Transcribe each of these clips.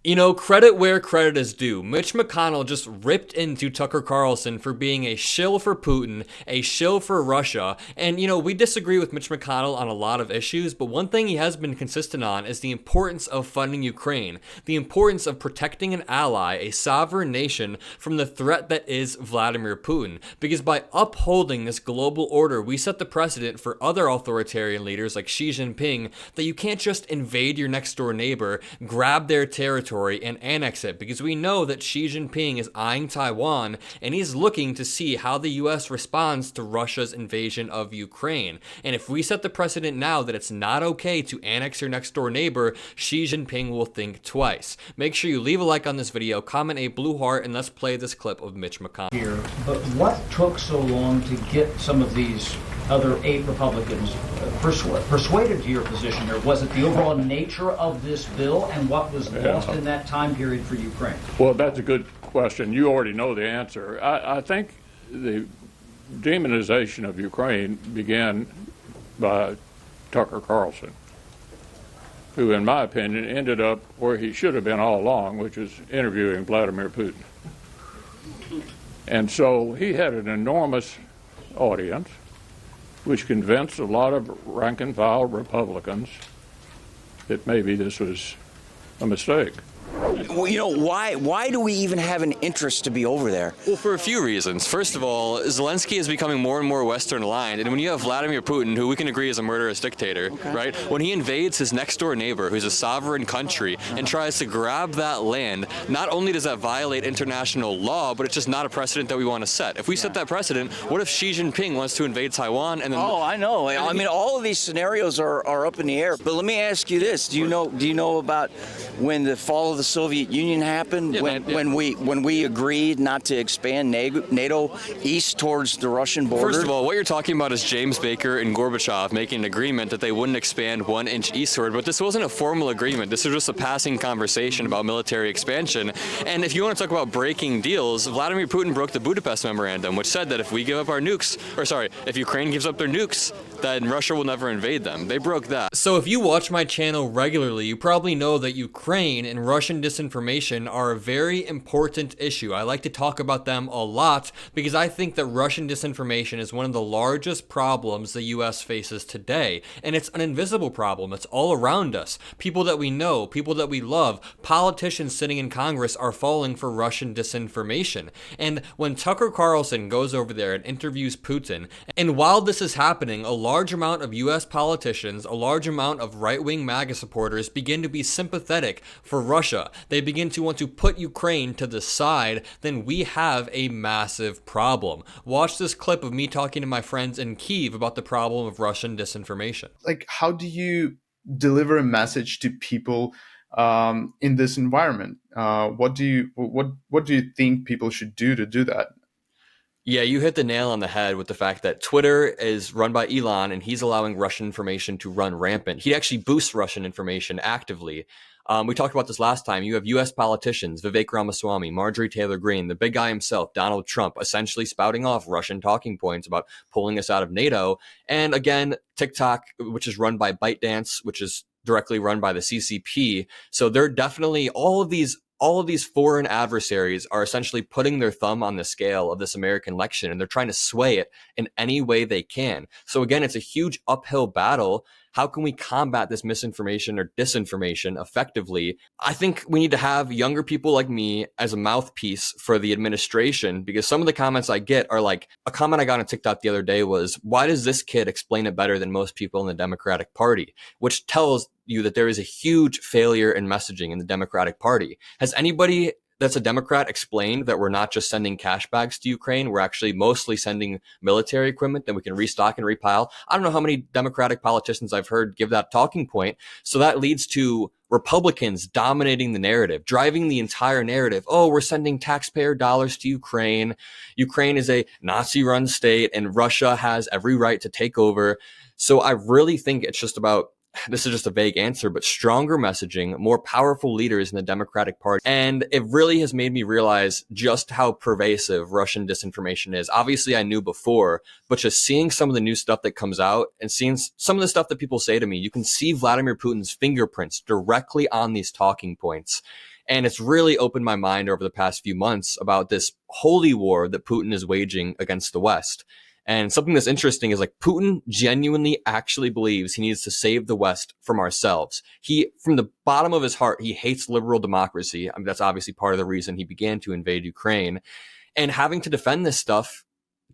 You know, credit where credit is due. Mitch McConnell just ripped into Tucker Carlson for being a shill for Putin, a shill for Russia. And, you know, we disagree with Mitch McConnell on a lot of issues, but one thing he has been consistent on is the importance of funding Ukraine, the importance of protecting an ally, a sovereign nation, from the threat that is Vladimir Putin. Because by upholding this global order, we set the precedent for other authoritarian leaders like Xi Jinping that you can't just invade your next door neighbor, grab their territory, and annex it, because we know that Xi Jinping is eyeing Taiwan and he's looking to see how the US responds to Russia's invasion of Ukraine. And if we set the precedent now that it's not okay to annex your next door neighbor, Xi Jinping will think twice. Make sure you leave a like on this video, comment a blue heart, and let's play this clip of Mitch McConnell. Here, but what took so long to get some of these other 8 Republicans persuaded to your position there? Was it the overall nature of this bill and what was lost in that time period for Ukraine? Well, that's a good question. You already know the answer. I think the demonization of Ukraine began by Tucker Carlson, who, in my opinion, ended up where he should have been all along, which is interviewing Vladimir Putin. And so he had an enormous audience, which convinced a lot of rank-and-file Republicans that maybe this was a mistake. Well, you know, why do we even have an interest to be over there? Well, for a few reasons. First of all, Zelensky is becoming more and more Western aligned, and when you have Vladimir Putin, who we can agree is a murderous dictator, right? When he invades his next door neighbor, who's a sovereign country, and tries to grab that land, not only does that violate international law, but it's just not a precedent that we want to set. If we set that precedent, what if Xi Jinping wants to invade Taiwan and then... Oh, I know. I mean, all of these scenarios are up in the air. But let me ask you this: do you know about when the fall of the Soviet Union happened, when we agreed not to expand NATO east towards the Russian border? First of all, what you're talking about is James Baker and Gorbachev making an agreement that they wouldn't expand 1 inch eastward, but this wasn't a formal agreement. This was just a passing conversation about military expansion. And if you want to talk about breaking deals, Vladimir Putin broke the Budapest Memorandum, which said that if we give up our nukes, if Ukraine gives up their nukes, then Russia will never invade them. They broke that. So if you watch my channel regularly, you probably know that Ukraine and Russian disinformation are a very important issue. I like to talk about them a lot because I think that Russian disinformation is one of the largest problems the US faces today. And it's an invisible problem. It's all around us. People that we know, people that we love, politicians sitting in Congress are falling for Russian disinformation. And when Tucker Carlson goes over there and interviews Putin, and while this is happening, a large amount of US politicians, a large amount of right-wing MAGA supporters begin to be sympathetic for Russia. They begin to want to put Ukraine to the side. Then we have a massive problem. Watch this clip of me talking to my friends in Kyiv about the problem of Russian disinformation. Like, how do you deliver a message to people in this environment? What do you think people should do to do that? Yeah, you hit the nail on the head with the fact that Twitter is run by Elon and he's allowing Russian information to run rampant. He actually boosts Russian information actively. We talked about this last time. You have U.S. politicians, Vivek Ramaswamy, Marjorie Taylor Greene, the big guy himself, Donald Trump, essentially spouting off Russian talking points about pulling us out of NATO. And again, TikTok, which is run by ByteDance, which is directly run by the CCP. So they're definitely all of these foreign adversaries are essentially putting their thumb on the scale of this American election, and they're trying to sway it in any way they can. So again, it's a huge uphill battle. How can we combat this misinformation or disinformation effectively? I think we need to have younger people like me as a mouthpiece for the administration, because some of the comments I get are like, a comment I got on TikTok the other day was, why does this kid explain it better than most people in the Democratic Party? Which tells you that there is a huge failure in messaging in the Democratic Party. Has anybody that's a Democrat explained that we're not just sending cash bags to Ukraine, we're actually mostly sending military equipment that we can restock and repile? I don't know how many Democratic politicians I've heard give that talking point. So that leads to Republicans dominating the narrative, driving the entire narrative. Oh, we're sending taxpayer dollars to Ukraine. Ukraine is a Nazi-run state and Russia has every right to take over. So I really think it's just about, this is just a vague answer, but stronger messaging, more powerful leaders in the Democratic Party. And it really has made me realize just how pervasive Russian disinformation is. Obviously, I knew before, but just seeing some of the new stuff that comes out and seeing some of the stuff that people say to me, you can see Vladimir Putin's fingerprints directly on these talking points. And it's really opened my mind over the past few months about this holy war that Putin is waging against the West. And something that's interesting is like Putin genuinely actually believes he needs to save the West from ourselves. He, from the bottom of his heart, he hates liberal democracy. I mean, that's obviously part of the reason he began to invade Ukraine. And having to defend this stuff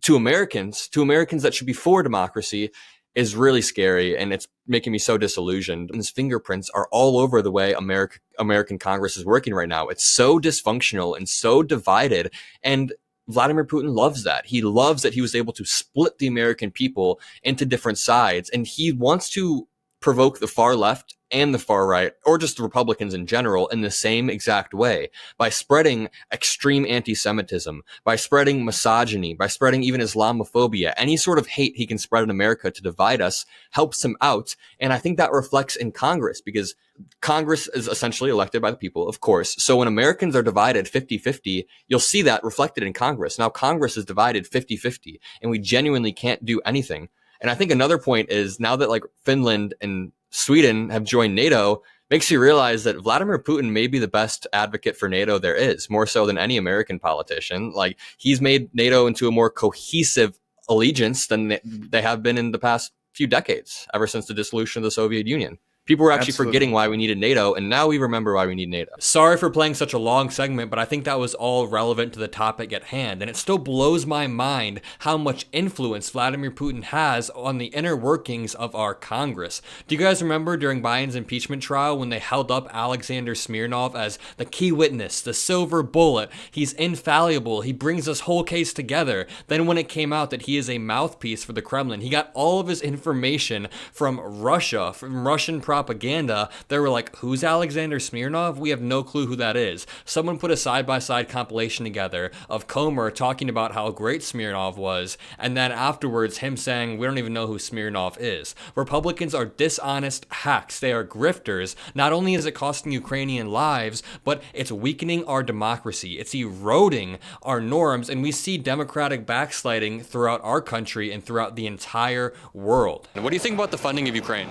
to Americans that should be for democracy, is really scary, and it's making me so disillusioned. And his fingerprints are all over the way American Congress is working right now. It's so dysfunctional and so divided, and Vladimir Putin loves that. He loves that he was able to split the American people into different sides, and he wants to provoke the far left and the far right, or just the Republicans in general, in the same exact way, by spreading extreme anti-Semitism, by spreading misogyny, by spreading even Islamophobia. Any sort of hate he can spread in America to divide us helps him out. And I think that reflects in Congress, because Congress is essentially elected by the people, of course. So when Americans are divided 50-50, you'll see that reflected in Congress. Now Congress is divided 50-50, and we genuinely can't do anything. And I think another point is, now that like Finland and Sweden have joined NATO, makes you realize that Vladimir Putin may be the best advocate for NATO there is, more so than any American politician. Like, he's made NATO into a more cohesive allegiance than they have been in the past few decades, ever since the dissolution of the Soviet Union. People were actually forgetting why we needed NATO, and now we remember why we need NATO. Sorry for playing such a long segment, but I think that was all relevant to the topic at hand, and it still blows my mind how much influence Vladimir Putin has on the inner workings of our Congress. Do you guys remember during Biden's impeachment trial when they held up Alexander Smirnov as the key witness, the silver bullet? He's infallible. He brings this whole case together. Then when it came out that he is a mouthpiece for the Kremlin, he got all of his information from Russia, from Russian propaganda. They were like, who's Alexander Smirnov? We have no clue who that is. Someone put a side-by-side compilation together of Comer talking about how great Smirnov was, and then afterwards him saying, we don't even know who Smirnov is. Republicans are dishonest hacks. They are grifters. Not only is it costing Ukrainian lives, but it's weakening our democracy. It's eroding our norms, and we see democratic backsliding throughout our country and throughout the entire world. And what do you think about the funding of Ukraine?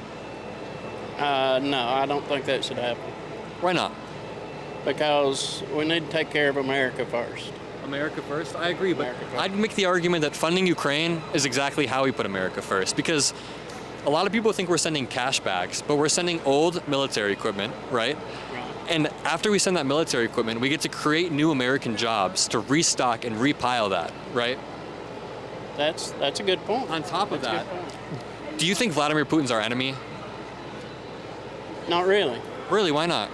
No, I don't think that should happen. Why not? Because we need to take care of America first. America first? I agree, but I'd make the argument that funding Ukraine is exactly how we put America first, because a lot of people think we're sending cash bags, but we're sending old military equipment, right? And after we send that military equipment, we get to create new American jobs to restock and repile that, right? That's a good point. On top of that, do you think Vladimir Putin's our enemy? Not really. Really? Why not?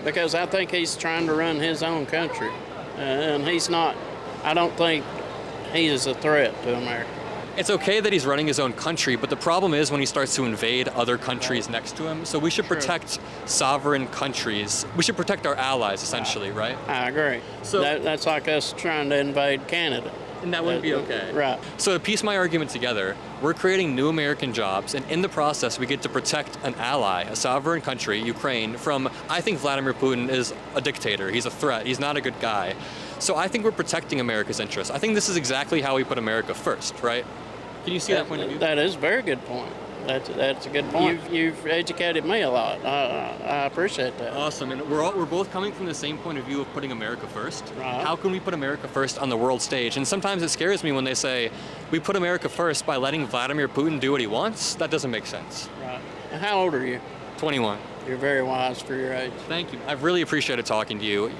Because I think he's trying to run his own country. And he's not, I don't think he is a threat to America. It's okay that he's running his own country, but the problem is when he starts to invade other countries next to him. So we should protect sovereign countries. We should protect our allies, essentially, right? I agree. So that's like us trying to invade Canada. And that wouldn't be okay. Right. So to piece my argument together, we're creating new American jobs, and in the process, we get to protect an ally, a sovereign country, Ukraine, from, I think Vladimir Putin is a dictator. He's a threat. He's not a good guy. So I think we're protecting America's interests. I think this is exactly how we put America first, right? Can you see that point of view? That is a very good point. That's a good point. You've educated me a lot. I appreciate that. Awesome. And we're both coming from the same point of view of putting America first. Right. How can we put America first on the world stage? And sometimes it scares me when they say we put America first by letting Vladimir Putin do what he wants. That doesn't make sense. Right. And how old are you? 21. You're very wise for your age. Thank you. I've really appreciated talking to you.